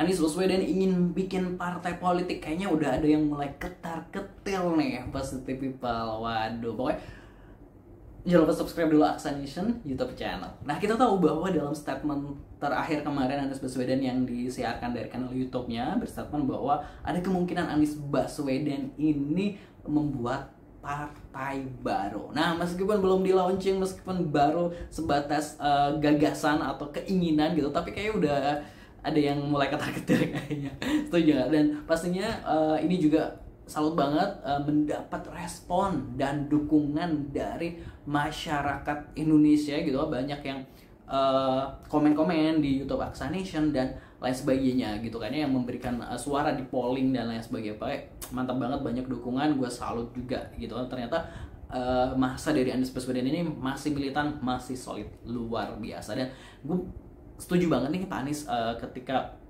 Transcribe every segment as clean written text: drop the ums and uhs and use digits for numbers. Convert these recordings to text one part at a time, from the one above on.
Anies Baswedan ingin bikin partai politik, kayaknya udah ada yang mulai ketar-ketir nih positive people. Waduh, pokoknya jangan lupa subscribe dulu Aksa Nation YouTube channel. Nah, kita tahu bahwa dalam statement terakhir kemarin Anies Baswedan yang disiarkan dari kanal YouTube-nya berstatement bahwa ada kemungkinan Anies Baswedan ini membuat partai baru. Nah, meskipun belum di launching, meskipun baru sebatas gagasan atau keinginan gitu, tapi kayaknya udah ada yang mulai ketar-ketir kayaknya. Setuju gak? Dan pastinya ini juga salut banget mendapat respon dan dukungan dari masyarakat Indonesia gitu. Banyak yang komen-komen di YouTube Aksa Nation dan lain sebagainya gitu kan, yang memberikan suara di polling dan lain sebagainya. Mantap banget, banyak dukungan, gue salut juga gitu kan. Ternyata masa dari Anies Baswedan ini masih militan, masih solid, luar biasa. Dan gue setuju banget nih Pak Anies ketika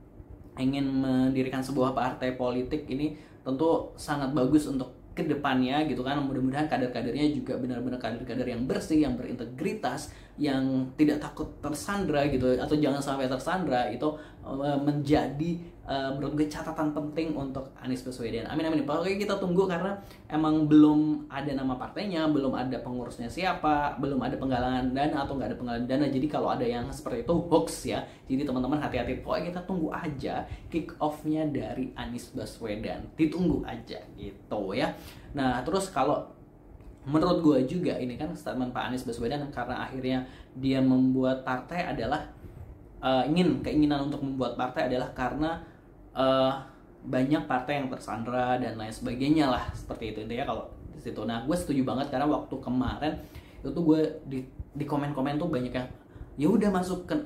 ingin mendirikan sebuah partai politik ini tentu sangat bagus untuk kedepannya gitu kan. Mudah-mudahan kader-kadernya juga benar-benar kader-kader yang bersih, yang berintegritas, yang tidak takut tersandra gitu, atau jangan sampai tersandra. Itu menjadi menurut gue catatan penting untuk Anies Baswedan. Amin amin. Pokoknya kita tunggu, karena emang belum ada nama partainya, belum ada pengurusnya siapa, belum ada penggalangan dana atau nggak ada penggalangan dana. Jadi kalau ada yang seperti itu hoax ya. Jadi teman-teman hati-hati. Pokoknya kita tunggu aja kick off-nya dari Anies Baswedan. Ditunggu aja gitu ya. Nah, terus kalau menurut gue juga ini kan statement Pak Anies Baswedan, karena akhirnya dia membuat partai adalah keinginan untuk membuat partai adalah karena banyak partai yang tersandra dan lain sebagainya lah, seperti itu intinya kalau di situ. Nah, gue setuju banget, karena waktu kemarin itu gue di komen-komen tuh banyak yang ya udah masuk ke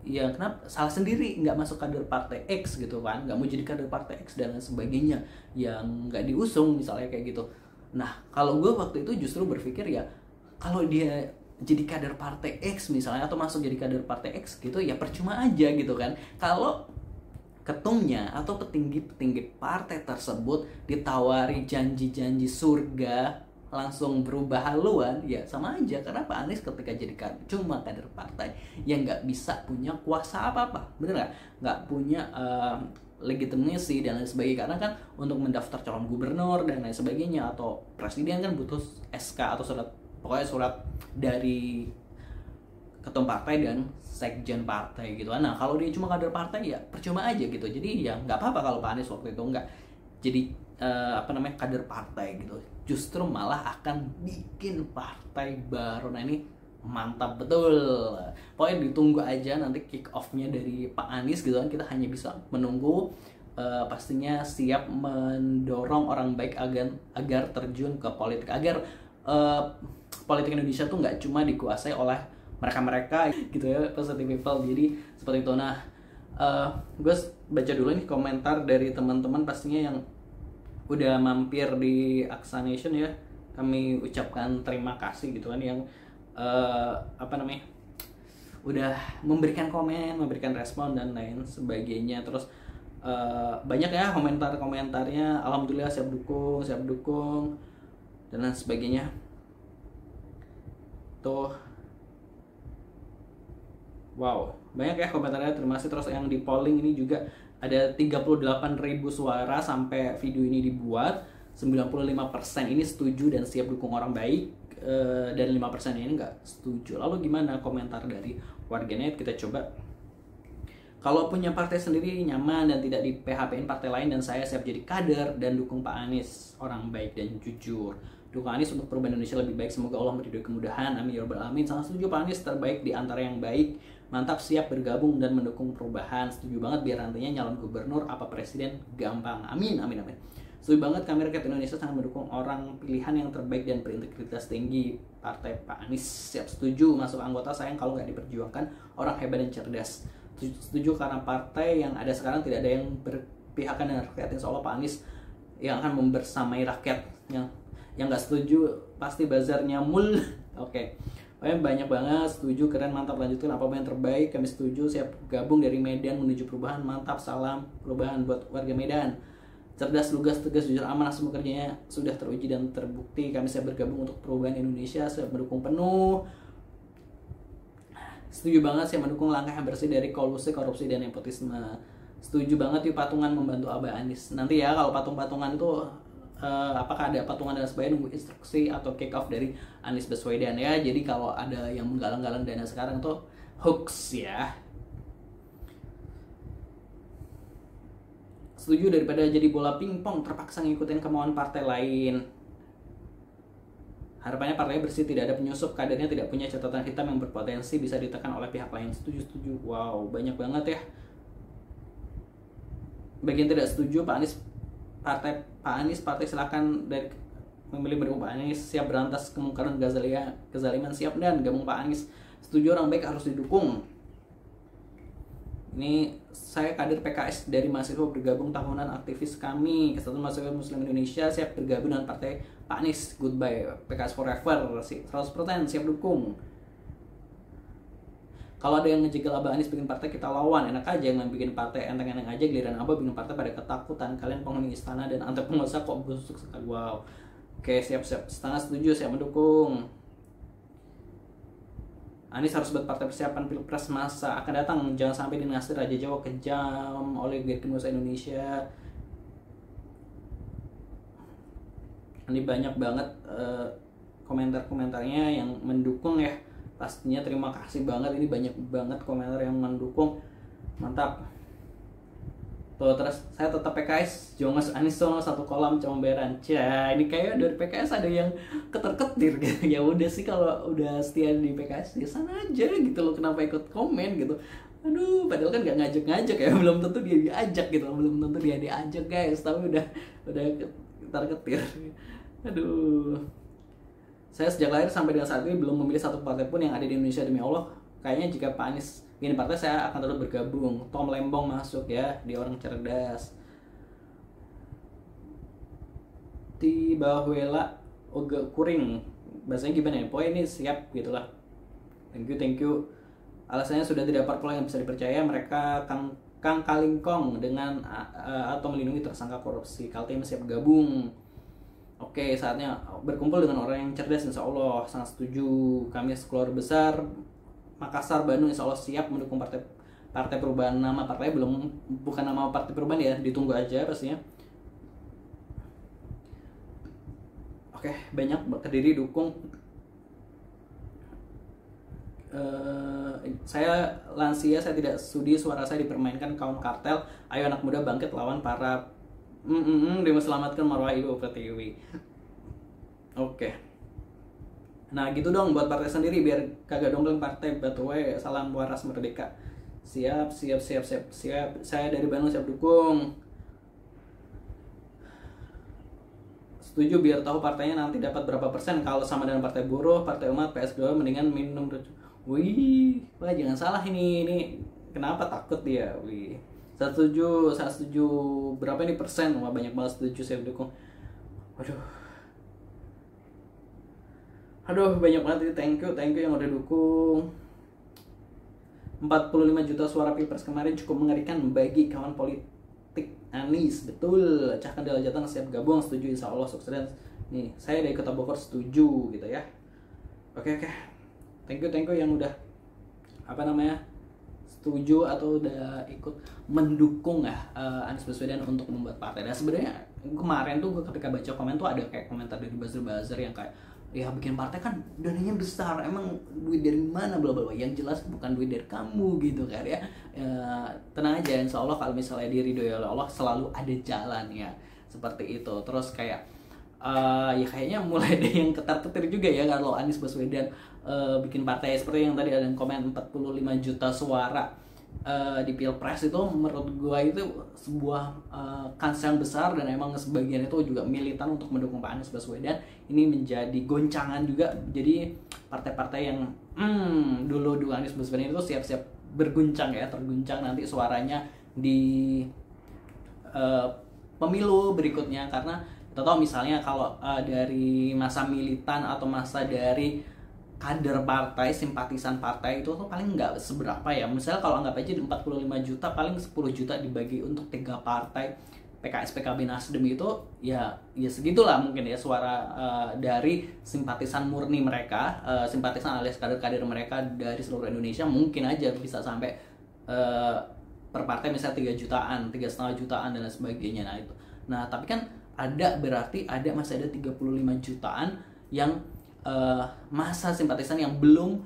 ya kenapa salah sendiri nggak masuk kader partai X gitu kan, nggak mau jadi kader partai X dan lain sebagainya, yang nggak diusung misalnya kayak gitu. Nah, kalau gue waktu itu justru berpikir ya, kalau dia jadi kader partai X misalnya, atau masuk jadi kader partai X gitu, ya percuma aja gitu kan. Kalau ketumnya atau petinggi-petinggi partai tersebut ditawari janji-janji surga langsung berubah haluan, ya sama aja. Karena Pak Anies ketika jadi cuma kader partai yang nggak bisa punya kuasa apa-apa, bener nggak punya legitimasi dan lain sebagainya. Karena kan untuk mendaftar calon gubernur dan lain sebagainya atau presiden kan butuh SK atau surat, pokoknya surat dari ketum partai dan sekjen partai gitu. Nah, kalau dia cuma kader partai ya percuma aja gitu. Jadi ya nggak apa-apa kalau Pak Anies waktu itu nggak jadi kader partai gitu. Justru malah akan bikin partai baru. Nah, ini mantap betul. Pokoknya ditunggu aja nanti kick off-nya dari Pak Anies gitu kan. Kita hanya bisa menunggu. Pastinya siap mendorong orang baik agar terjun ke politik, agar politik Indonesia tuh nggak cuma dikuasai oleh mereka-mereka gitu ya, positive people. Jadi seperti itu. Nah, gue baca dulu nih komentar dari teman-teman pastinya yang udah mampir di Aksa Nation ya. Kami ucapkan terima kasih gitu kan, yang udah memberikan komen, memberikan respon dan lain sebagainya. Terus banyak ya komentarnya, alhamdulillah siap dukung dan lain sebagainya. Tuh, wow, banyak ya komentarnya, terima kasih. Terus yang di polling ini juga ada 38.000 suara sampai video ini dibuat. 95% ini setuju dan siap dukung orang baik, dan 5% ini nggak setuju. Lalu gimana komentar dari warganet? Kita coba. Kalau punya partai sendiri nyaman dan tidak di PHP-in partai lain, dan saya siap jadi kader dan dukung Pak Anies, orang baik dan jujur. Dukung Anies untuk perubahan Indonesia lebih baik. Semoga Allah memberi kemudahan. Amin ya rabbal alamin. Sangat setuju, Pak Anies terbaik di antara yang baik. Mantap, siap bergabung dan mendukung perubahan. Setuju banget, biar nantinya nyalon gubernur apa presiden gampang. Amin amin amin. Setuju banget, kami rakyat Indonesia sangat mendukung orang pilihan yang terbaik dan berintegritas tinggi. Partai Pak Anies siap setuju masuk anggota. Sayang kalau nggak diperjuangkan orang hebat dan cerdas. Setuju karena partai yang ada sekarang tidak ada yang berpihakan dengan rakyat. Insya Allah Pak Anies yang akan membersamai rakyat. Yang nggak setuju pasti bazarnya mul. Oke. Banyak banget setuju, keren, mantap, lanjutkan apa yang terbaik. Kami setuju, siap gabung dari Medan menuju perubahan. Mantap, salam perubahan buat warga Medan. Cerdas, lugas, tegas, jujur, amanah, semua kerjanya sudah teruji dan terbukti. Kami siap bergabung untuk perubahan Indonesia, siap mendukung penuh. Setuju banget, siap mendukung langkah yang bersih dari kolusi, korupsi, dan nepotisme. setuju banget yuk patungan membantu Abah Anies. Nanti ya kalau patung-patungan tuh apakah ada patungan dan sebagainya, nunggu instruksi atau kick off dari Anies Baswedan ya. Jadi kalau ada yang menggalang-galang dana sekarang tuh hoax ya. Setuju, daripada jadi bola pingpong terpaksa ngikutin kemauan partai lain. Harapannya partainya bersih, tidak ada penyusup, kadernya tidak punya catatan hitam yang berpotensi bisa ditekan oleh pihak lain. Setuju. Wow, banyak banget ya. Bagian tidak setuju, Pak Anies partai silakan dari memilih mendukung Pak Anies, siap berantas kemungkaran kezaliman, siap dan gabung Pak Anies. Setuju, orang baik harus didukung. Ini saya kader PKS dari mahasiswa bergabung tahunan aktivis kami Kesatuan Mahasiswa Muslim Indonesia, siap bergabung dengan partai Pak Anies. Goodbye PKS forever, 100% siap dukung. Kalau ada yang ngejegal Abah Anies bikin partai, kita lawan. Enak aja yang bikin partai, enteng-enteng aja. Giliran Abah bikin partai pada ketakutan. Kalian penghuni istana dan antar penguasa kok busuk sekali. Wow. Oke, siap. Setengah setuju, siap mendukung. Anies harus buat partai persiapan pilpres masa akan datang. Jangan sampai dinasti Raja Jawa kejam oleh penguasa Indonesia. Ini banyak banget komentar-komentarnya yang mendukung ya. Pastinya terima kasih banget, ini banyak banget komentar yang mendukung. Mantap. Tuh, terus saya tetap PKS, Jongos Anies Sono satu kolam comberan. Cah, ini kayak dari PKS ada yang keter-ketir gitu. Ya udah sih, kalau udah setia di PKS ya sana aja gitu loh, kenapa ikut komen gitu. Aduh, padahal kan gak ngajak-ngajak ya, belum tentu dia diajak gitu, belum tentu dia diajak guys, tapi udah keter-ketir. Aduh. Saya sejak lahir sampai dengan saat ini belum memilih satu partai pun yang ada di Indonesia, demi Allah. Kayaknya jika Pak Anies bikin partai, saya akan terus bergabung. Tom Lembong masuk ya, dia orang cerdas. Tibahuela Oga Kuring, bahasanya gimana ya? Pokoknya ini siap gitulah. Thank you. Alasannya sudah tidak parpol yang bisa dipercaya, mereka Kang Kalingkong dengan atau melindungi tersangka korupsi. Kaltim siap gabung. Oke, saatnya berkumpul dengan orang yang cerdas, insya Allah. Sangat setuju. Kami sekeluarga besar Makassar, Bandung, insya Allah siap mendukung partai perubahan. Nama partai bukan nama partai perubahan ya, ditunggu aja pastinya. Oke, banyak Kediri dukung. Saya lansia, saya tidak sudi suara saya dipermainkan kaum kartel. Ayo anak muda bangkit lawan para Demi selamatkan marwah Ibu Pertiwi. Oke. Nah gitu dong buat partai sendiri, biar kagak dongeng partai. Batuwe, salam waras merdeka. Siap. Saya dari Bandung siap dukung. Setuju, biar tahu partainya nanti dapat berapa persen. Kalau sama dengan partai buruh, partai umat, PS2 mendingan minum. Wih, wah jangan salah ini kenapa takut dia? Wih. Saya setuju. Berapa ini persen? Wah banyak banget setuju, saya dukung. Aduh banyak banget. Thank you yang udah dukung. 45 juta suara pilpres kemarin cukup mengerikan bagi kawan politik Anies. Betul. Cahkan Dela Jateng siap gabung, setuju, insya Allah sukses. Nih saya dari Kota Bogor setuju gitu ya. Oke. Thank you yang udah setuju atau udah ikut mendukung ya Anies Baswedan untuk membuat partai. Dan sebenarnya kemarin tuh gue ketika baca komen tuh ada kayak komentar dari buzzer yang kayak, ya bikin partai kan dananya besar, emang duit dari mana bla bla bla. Yang jelas bukan duit dari kamu gitu kan ya. Tenang aja, insya Allah kalau misalnya diridhoi oleh Allah selalu ada jalan ya, seperti itu. Terus kayak ya kayaknya mulai ada yang ketar-ketir juga ya kalau Anies Baswedan bikin partai. Seperti yang tadi ada yang komen 45 juta suara di pilpres, itu menurut gue itu sebuah kans yang besar, dan emang sebagian itu juga militan untuk mendukung Pak Anies Baswedan. Ini menjadi goncangan juga, jadi partai-partai yang dulu Anies Baswedan itu siap-siap berguncang ya, terguncang nanti suaranya di pemilu berikutnya. Karena kita tahu misalnya kalau dari masa militan atau masa dari kader partai, simpatisan partai itu tuh paling nggak seberapa ya. Misalnya kalau anggap aja 45 juta, paling 10 juta dibagi untuk 3 partai, PKS, PKB, Nasdem, itu ya segitulah mungkin ya suara dari simpatisan murni mereka, simpatisan alias kader-kader mereka dari seluruh Indonesia. Mungkin aja bisa sampai per partai misalnya 3 jutaan, 3,5 jutaan dan lain sebagainya. Nah tapi kan berarti masih ada 35 jutaan yang masa simpatisan yang belum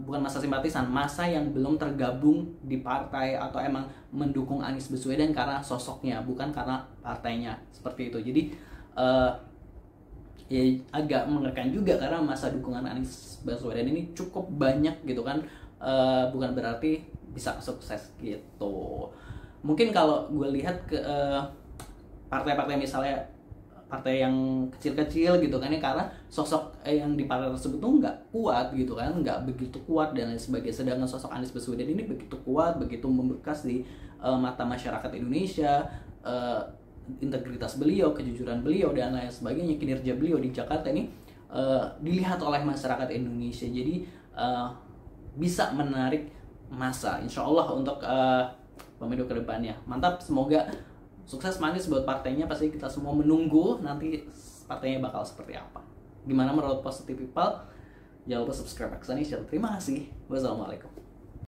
bukan masa simpatisan, masa yang belum tergabung di partai atau emang mendukung Anies Baswedan karena sosoknya, bukan karena partainya, seperti itu. Jadi ya agak mengerikan juga karena masa dukungan Anies Baswedan ini cukup banyak gitu kan, bukan berarti bisa sukses gitu. Mungkin kalau gue lihat ke partai-partai misalnya partai yang kecil-kecil gitu kan ya, karena sosok yang di partai tersebut tuh nggak kuat gitu kan, nggak begitu kuat dan lain sebagainya. Sedangkan sosok Anies Baswedan ini begitu kuat, begitu membekas di mata masyarakat Indonesia, integritas beliau, kejujuran beliau dan lain sebagainya, kinerja beliau di Jakarta ini dilihat oleh masyarakat Indonesia. Jadi bisa menarik massa, insya Allah untuk pemilu kedepannya. Mantap, semoga sukses manis buat partainya. Pasti kita semua menunggu nanti partainya bakal seperti apa. Gimana menurut Positive People? Jangan lupa subscribe Aksanation. Terima kasih. Wassalamualaikum.